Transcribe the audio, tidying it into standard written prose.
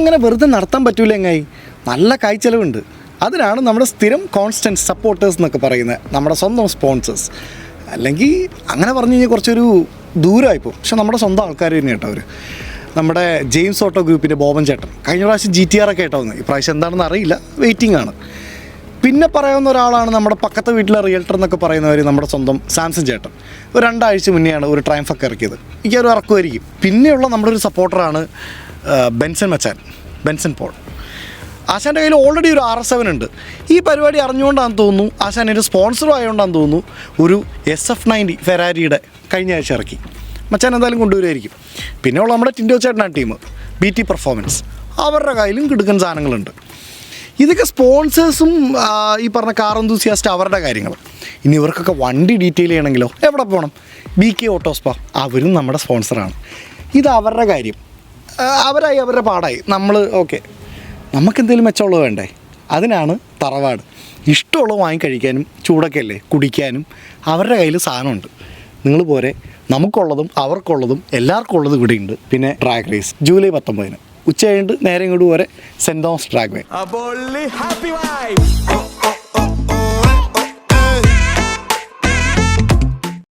അങ്ങനെ വെറുതെ നടത്താൻ പറ്റൂല എങ്ങായി, നല്ല കായ്ച്ചെലവുണ്ട്. അതിനാണ് നമ്മുടെ സ്ഥിരം കോൺസ്റ്റൻറ്റ് സപ്പോർട്ടേഴ്സ് എന്നൊക്കെ പറയുന്നത്, നമ്മുടെ സ്വന്തം സ്പോൺസേഴ്സ്. അല്ലെങ്കിൽ അങ്ങനെ പറഞ്ഞു കഴിഞ്ഞാൽ കുറച്ചൊരു ദൂരമായിപ്പോൾ, പക്ഷെ നമ്മുടെ സ്വന്തം ആൾക്കാർ തന്നെ കേട്ടോ അവർ. നമ്മുടെ ജെയിംസ് ഓട്ടോ ഗ്രൂപ്പിൻ്റെ ബോബൻ ചേട്ടൻ കഴിഞ്ഞ പ്രാവശ്യം GTR ഒക്കെ ആയിട്ടോ വന്നത്, ഇപ്രാവശ്യം എന്താണെന്ന് അറിയില്ല, വെയിറ്റിംഗ് ആണ്. പിന്നെ പറയാവുന്ന ഒരാളാണ് നമ്മുടെ പക്കത്തെ വീട്ടിലെ റിയൽട്ടർ എന്നൊക്കെ പറയുന്നവർ, നമ്മുടെ സ്വന്തം സാംസൺ ചേട്ടൻ. ഒരു 2 ആഴ്ച മുന്നെയാണ് ഒരു ട്രയംഫൊക്കെ ഇറക്കിയത്, എനിക്കൊരു ഇറക്കുമായിരിക്കും. പിന്നെയുള്ള നമ്മുടെ ഒരു സപ്പോർട്ടറാണ് ബെൻസൺ മച്ചാൻ, ബെൻസൺ പോൾ. ആശാൻ്റെ കയ്യിൽ ഓൾറെഡി ഒരു RS7 ഉണ്ട്. ഈ പരിപാടി അറിഞ്ഞുകൊണ്ടാണെന്ന് തോന്നുന്നു, ആശാൻ ഒരു സ്പോൺസറും ആയതുകൊണ്ടാണെന്ന് തോന്നുന്നു, ഒരു SF90 ഫെരാരിയുടെ കഴിഞ്ഞ ആഴ്ച ഇറക്കി. മച്ചാൻ എന്തായാലും കൊണ്ടുവരുമായിരിക്കും. പിന്നെയുള്ള നമ്മുടെ ടിൻഡോ ചേട്ടനാണ് ടീം, BT പെർഫോമൻസ്, അവരുടെ കയ്യിലും കിടക്കുന്ന സാധനങ്ങളുണ്ട്. ഇതൊക്കെ സ്പോൺസേഴ്സും ഈ പറഞ്ഞ കാർ എന്തൂസിയാസ്റ്റ് അവരുടെ കാര്യങ്ങൾ. ഇനി ഇവർക്കൊക്കെ വണ്ടി ഡീറ്റെയിൽ ചെയ്യണമെങ്കിലോ എവിടെ പോകണം? BK ഓട്ടോസ്പാ, അവരും നമ്മുടെ സ്പോൺസറാണ്. ഇത് അവരുടെ കാര്യം, അവരായി അവരുടെ പാടായി. നമ്മൾ ഓക്കെ, നമുക്കെന്തെങ്കിലും മെച്ചമുള്ളത് വേണ്ടേ? അതിനാണ് തറവാട്. ഇഷ്ടമുള്ളത് വാങ്ങി കഴിക്കാനും ചൂടൊക്കെ അല്ലേ കുടിക്കാനും അവരുടെ കയ്യിൽ സാധനമുണ്ട്. നിങ്ങൾ പോരെ, നമുക്കുള്ളതും അവർക്കുള്ളതും എല്ലാവർക്കും ഉള്ളതും ഇവിടെയുണ്ട്. പിന്നെ ഡ്രാഗ് റേസ് ജൂലൈ 19 ഉച്ച കഴിഞ്ഞിട്ട് നേരെ ഇങ്ങോട്ട് പോരെ, സെൻറ് തോമസ് ഡ്രാഗ് വേ.